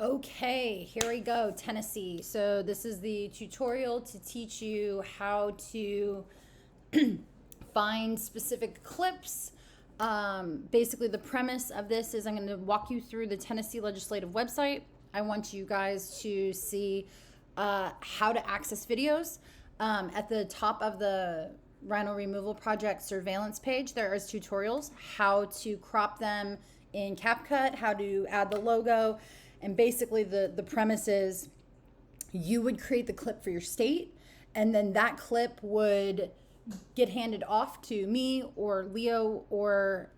Okay, here we go, Tennessee. So this is the tutorial to teach you how to find specific clips. Basically, the premise of this is I'm going to walk you through the Tennessee legislative website. I want you guys to see how to access videos. At the top of the Rhino Removal Project surveillance page, there is tutorials, how to crop them in CapCut, how to add the logo. And basically the premise is you would create the clip for your state, and then that clip would get handed off to me or Leo or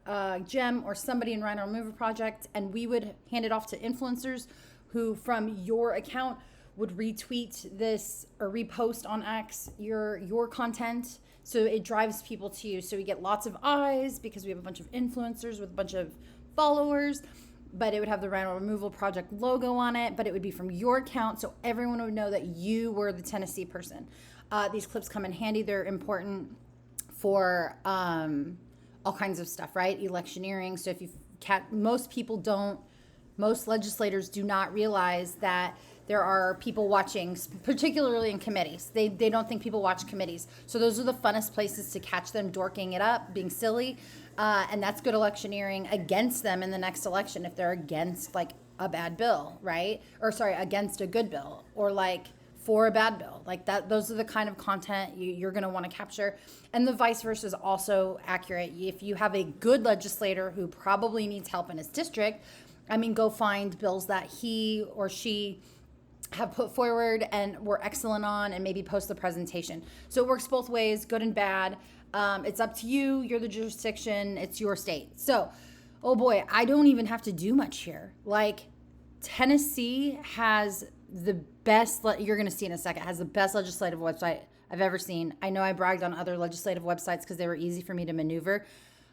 Jem or somebody in Rhino Removal Project, and we would hand it off to influencers who from your account would retweet this or repost on X your content. So it drives people to you. So we get lots of eyes because we have a bunch of influencers with a bunch of followers. But it would have the Rhino Removal Project logo on it, but it would be from your account, so everyone would know that you were the Tennessee person. These clips come in handy. They're important for all kinds of stuff, right? Electioneering. So if you most legislators do not realize that there are people watching, particularly in committees. They don't think people watch committees. So those are the funnest places to catch them dorking it up, being silly. And that's good electioneering against them in the next election if they're against like a bad bill, right? Or sorry, against a good bill, or like for a bad bill. Like that, those are the kind of content you're going to want to capture. And the vice versa is also accurate. If you have a good legislator who probably needs help in his district, go find bills that he or she have put forward and were excellent on, and maybe post the presentation. So it works both ways, good and bad. It's up to you. You're the jurisdiction. It's your state. So, oh boy, I don't even have to do much here. Like, Tennessee has the best, you're going to see in a second, has the best legislative website I've ever seen. I know I bragged on other legislative websites because they were easy for me to maneuver,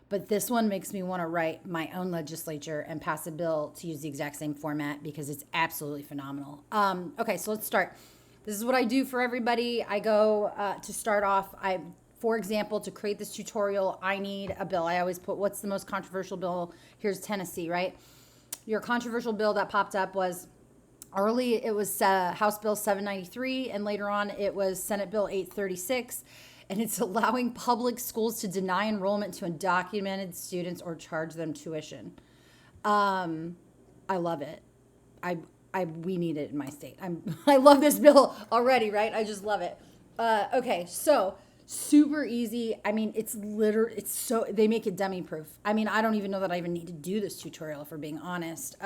but this one makes me want to write my own legislature and pass a bill to use the exact same format because it's absolutely phenomenal. Okay, so let's start. This is what I do for everybody. I go to start off, for example, to create this tutorial, I need a bill. I always put, what's the most controversial bill? Here's Tennessee, right? Your controversial bill that popped up was early, it was House Bill 793, and later on it was Senate Bill 836. And it's allowing public schools to deny enrollment to undocumented students or charge them tuition. I love it. We need it in my state. I love this bill already, right? I just love it. Okay, so super easy. They make it dummy proof. I don't even know that I even need to do this tutorial, if we're being honest.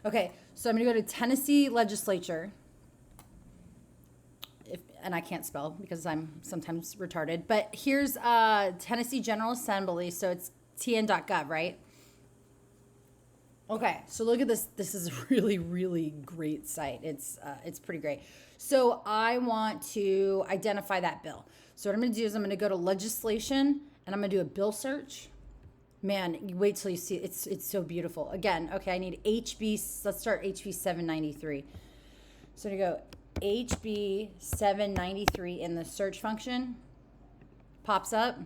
Okay, so I'm gonna go to Tennessee Legislature. And I can't spell because I'm sometimes retarded. But here's Tennessee General Assembly. So it's tn.gov, right? Okay, so look at this. This is a really, really great site. It's pretty great. So I want to identify that bill. So what I'm going to do is I'm going to go to legislation and I'm going to do a bill search. Man, you wait till you see it. It's so beautiful. Again, okay, I need HB. Let's start HB 793. So I'm going to go HB 793 in the search function. Pops up.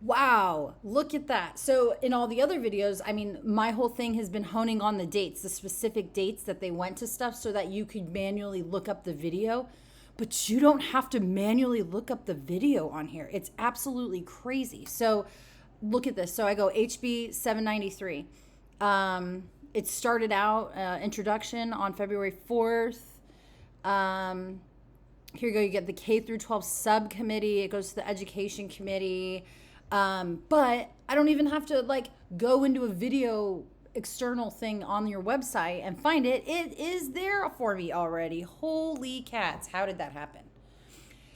Wow, look at that. So in all the other videos, my whole thing has been honing on the dates, the specific dates that they went to stuff so that you could manually look up the video. But you don't have to manually look up the video on here. It's absolutely crazy. So look at this. So I go HB 793. It started out introduction on February 4th. Here you go. You get the K through 12 subcommittee. It goes to the education committee. But I don't even have to go into a video external thing on your website and find it. It is there for me already. Holy cats. How did that happen?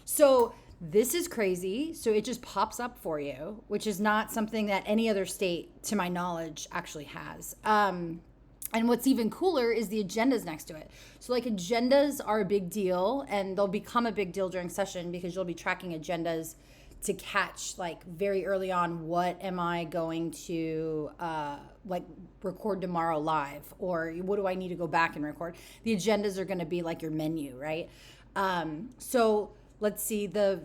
So this is crazy. So it just pops up for you, which is not something that any other state, to my knowledge, actually has. And what's even cooler is the agendas next to it. So agendas are a big deal, and they'll become a big deal during session because you'll be tracking agendas to catch very early on, what am I going to record tomorrow live, or what do I need to go back and record? The agendas are going to be like your menu, right? So let's see, the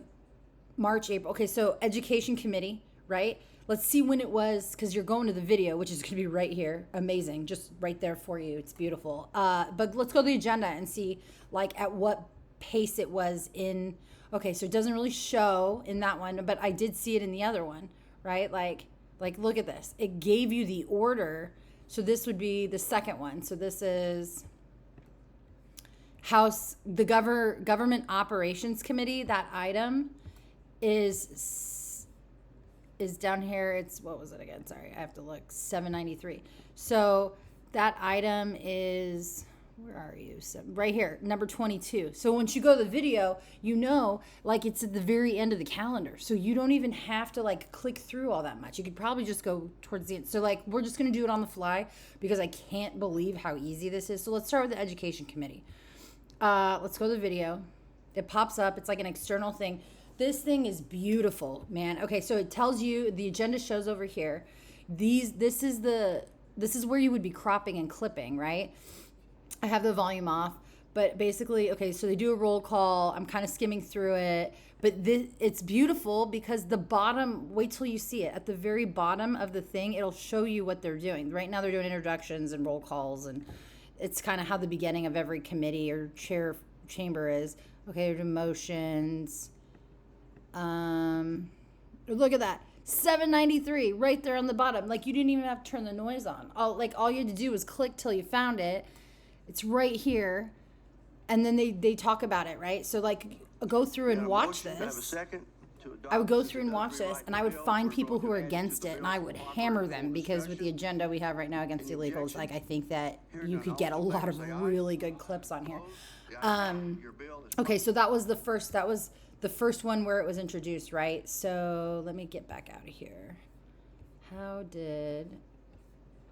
March, April. Okay, so education committee, right? let's see when it was, because you're going to the video, which is going to be right here. Amazing. Just right there for you. It's beautiful. But let's go to the agenda and see like at what pace it was in. Okay, so it doesn't really show in that one, but I did see it in the other one, right? Like look at this. It gave you the order. So this would be the second one. So this is the Government Operations Committee. That item is down here. It's, what was it again? Sorry, I have to look. 793. So that item is, where are you? So right here, number 22. So once you go to the video, you know, like it's at the very end of the calendar. So you don't even have to like click through all that much. You could probably just go towards the end. So like, we're just going to do it on the fly because I can't believe how easy this is. So let's start with the Education Committee. Let's go to the video. It pops up. It's like an external thing. This thing is beautiful, man. Okay, so it tells you, the agenda shows over here. This is where you would be cropping and clipping, right? I have the volume off, but basically, okay, so they do a roll call. I'm kind of skimming through it, but it's beautiful because the bottom, wait till you see it. At the very bottom of the thing, it'll show you what they're doing. Right now they're doing introductions and roll calls, and it's kind of how the beginning of every committee or chamber is. Okay, motions. Look at that. 793 right there on the bottom. Like you didn't even have to turn the noise on. All you had to do was click till you found it. It's right here. And then they talk about it, right? So like go through and watch this. I would go through and watch this, and I would find people who are against it, and I would hammer them, because with the agenda we have right now against the illegals, like I think that you could get a lot of really good clips on here. Okay, so that was the first one where it was introduced, right? So let me get back out of here.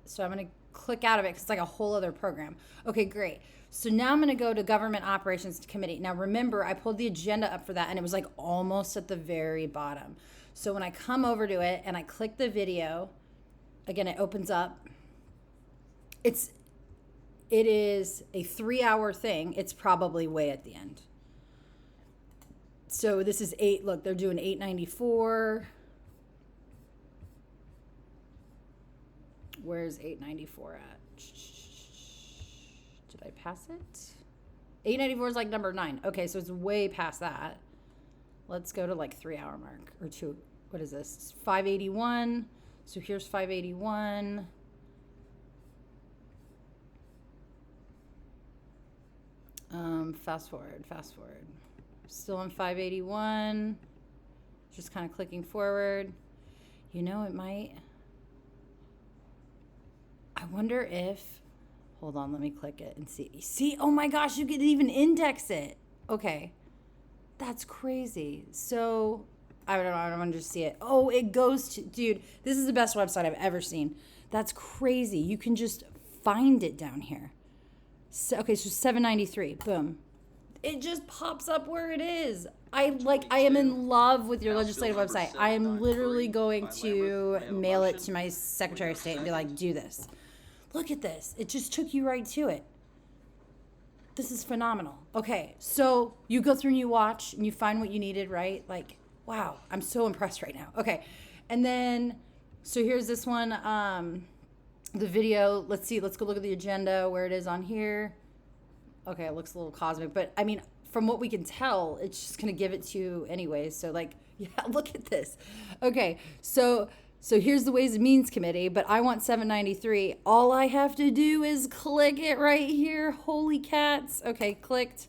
So I'm going to click out of it because it's like a whole other program. Okay, great. So now I'm going to go to Government Operations Committee. Now remember, I pulled the agenda up for that, and it was like almost at the very bottom. So when I come over to it and I click the video, again, it opens up. It is a 3-hour thing. It's probably way at the end. So this is look, they're doing 894. Where's 894 at? Did I pass it? 894 is like number 9. Okay, so it's way past that. Let's go to like 3-hour mark or 2. What is this? 581. So here's 581. Fast forward. Still on 581. Just kind of clicking forward. You know, it might. I wonder if, hold on, let me click it and see. See, oh my gosh, you could even index it. Okay, that's crazy. So, I don't know, I don't want to just see it. Oh, it goes to, dude, this is the best website I've ever seen. That's crazy. You can just find it down here. So, okay, so 793, boom. It just pops up where it is. I am in love with your legislative website. I am literally going to mail it to my Secretary of State and be like, do this. Look at this. It just took you right to it. This is phenomenal. Okay, so you go through and you watch and you find what you needed, right? Like, wow, I'm so impressed right now. Okay, and then, so here's this one, the video. Let's see, let's go look at the agenda, where it is on here. Okay, it looks a little cosmic, but I mean, from what we can tell, it's just going to give it to you anyways. So like, yeah, look at this. Okay, so here's the Ways and Means Committee, but I want 793. All I have to do is click it right here. Holy cats. Okay, clicked.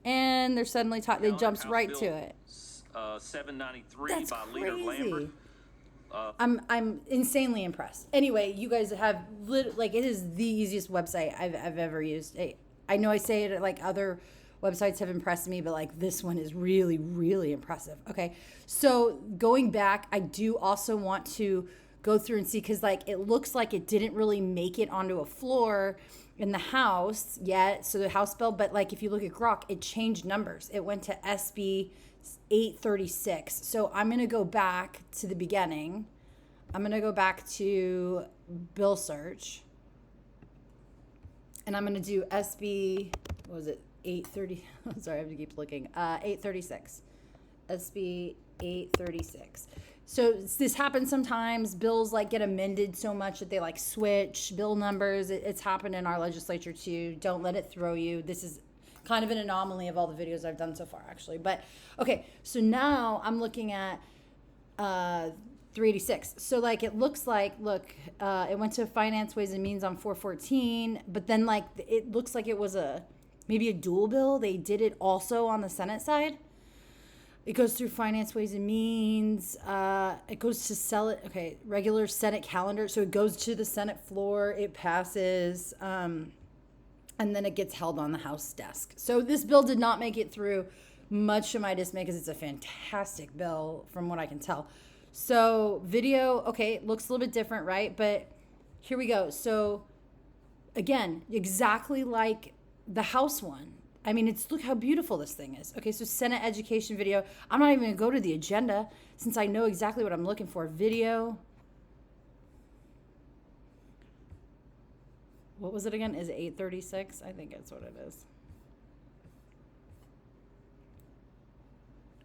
And they're suddenly they jumps right to it. 793 That's by crazy. Leader Lambert. I'm insanely impressed. Anyway, you guys have, it is the easiest website I've ever used. I know I say it like other websites have impressed me, but like this one is really, really impressive. Okay, so going back, I do also want to go through and see, because like it looks like it didn't really make it onto a floor in the House yet, so the House bill, but like if you look at Grok, it changed numbers. It went to SB 836. So I'm going to go back to the beginning. I'm going to go back to bill search. And I'm going to do SB, what was it, 830? Sorry, I have to keep looking. 836. SB 836. So this happens sometimes. Bills like get amended so much that they like switch bill numbers. It's happened in our legislature too. Don't let it throw you. This is kind of an anomaly of all the videos I've done so far, actually. But okay, so now I'm looking at 386. So like it looks like, look, it went to Finance, Ways and Means on 414, but then like it looks like it was maybe a dual bill. They did it also on the Senate side. It goes through Finance, Ways and Means. It goes to regular Senate calendar. So it goes to the Senate floor. It passes. And then it gets held on the House desk. So this bill did not make it through, much to my dismay, because it's a fantastic bill from what I can tell. So video, okay, looks a little bit different, right? But here we go. So again, exactly like the House one. I mean, look how beautiful this thing is. Okay, so Senate education video. I'm not even going to go to the agenda since I know exactly what I'm looking for. Video. What was it again? Is it 836? I think that's what it is.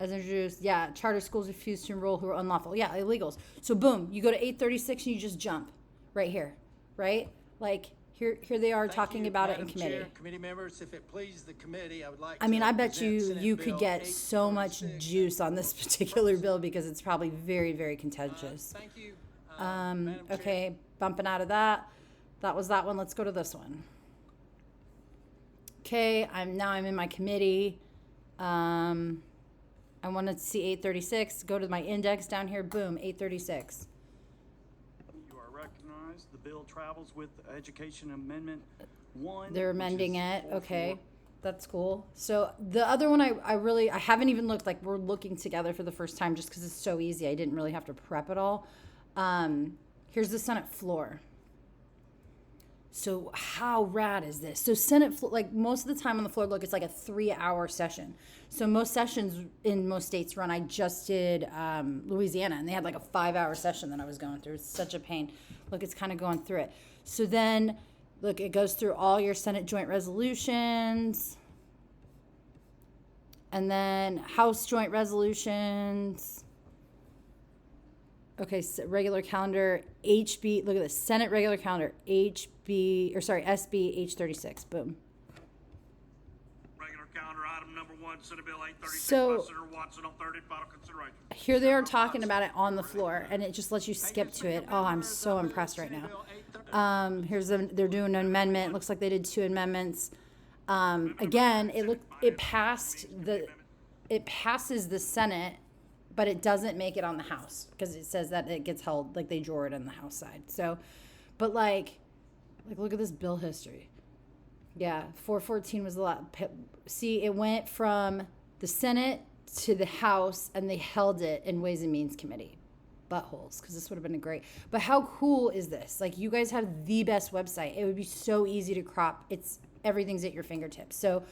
As introduced, yeah, charter schools refuse to enroll who are unlawful. Yeah, illegals. So boom, you go to 836 and you just jump right here, right? Like here they are talking about it in committee. Chair, committee members, if it pleases the committee, I would like I mean, to I bet present Senate you Bill could get so much 846. juice on this particular bill because it's probably very, very contentious. Thank you, Madam Chair. Okay, bumping out of that. That was that one. Let's go to this one. Okay, I'm in my committee. I want to see 836. Go to my index down here. Boom, 836. You are recognized. The bill travels with Education Amendment 1. They're which amending is it. 44. Okay, that's cool. So the other one, I haven't even looked. Like we're looking together for the first time just because it's so easy. I didn't really have to prep it all. Here's the Senate floor. So how rad is this? So Senate floor, like most of the time on the floor, look, it's like a 3-hour session. So most sessions in most states run. I just did Louisiana, and they had like a 5-hour session that I was going through. It's such a pain. Look, it's kind of going through it. So then, look, it goes through all your Senate joint resolutions, and then House joint resolutions. Okay, so regular calendar, HB, look at this, Senate regular calendar, SB H36, boom. Regular calendar item number 1, Senate Bill 836 So- by Senator Watson on third and final consideration. Here they are talking about it on the floor, and it just lets you skip to it. Oh, I'm so impressed right now. They're doing an amendment. Looks like they did 2 amendments. Again, it passes the Senate, but it doesn't make it on the House because it says that it gets held, like they draw it on the House side. So, but like look at this bill history. Yeah, 414 was a lot. See, it went from the Senate to the House, and they held it in Ways and Means Committee. Buttholes, because this would have been great. But how cool is this? Like, you guys have the best website. It would be so easy to crop. Everything's at your fingertips. So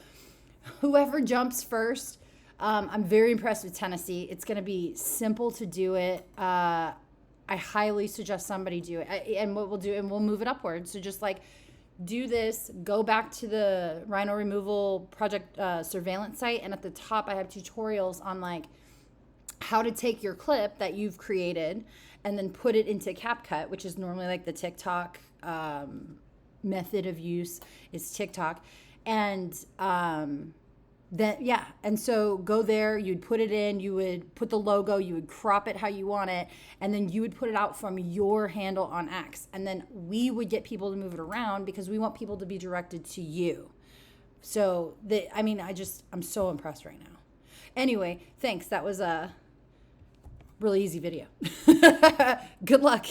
whoever jumps first, I'm very impressed with Tennessee. It's going to be simple to do it. I highly suggest somebody do it. And what we'll do, and we'll move it upward. So just like do this, go back to the rhino removal project surveillance site. And at the top, I have tutorials on like how to take your clip that you've created and then put it into CapCut, which is normally like the TikTok method of use is TikTok. And and so go there, you'd put it in, you would put the logo, you would crop it how you want it, and then you would put it out from your handle on X. And then we would get people to move it around because we want people to be directed to you. So, I'm so impressed right now. Anyway, thanks. That was a really easy video. Good luck.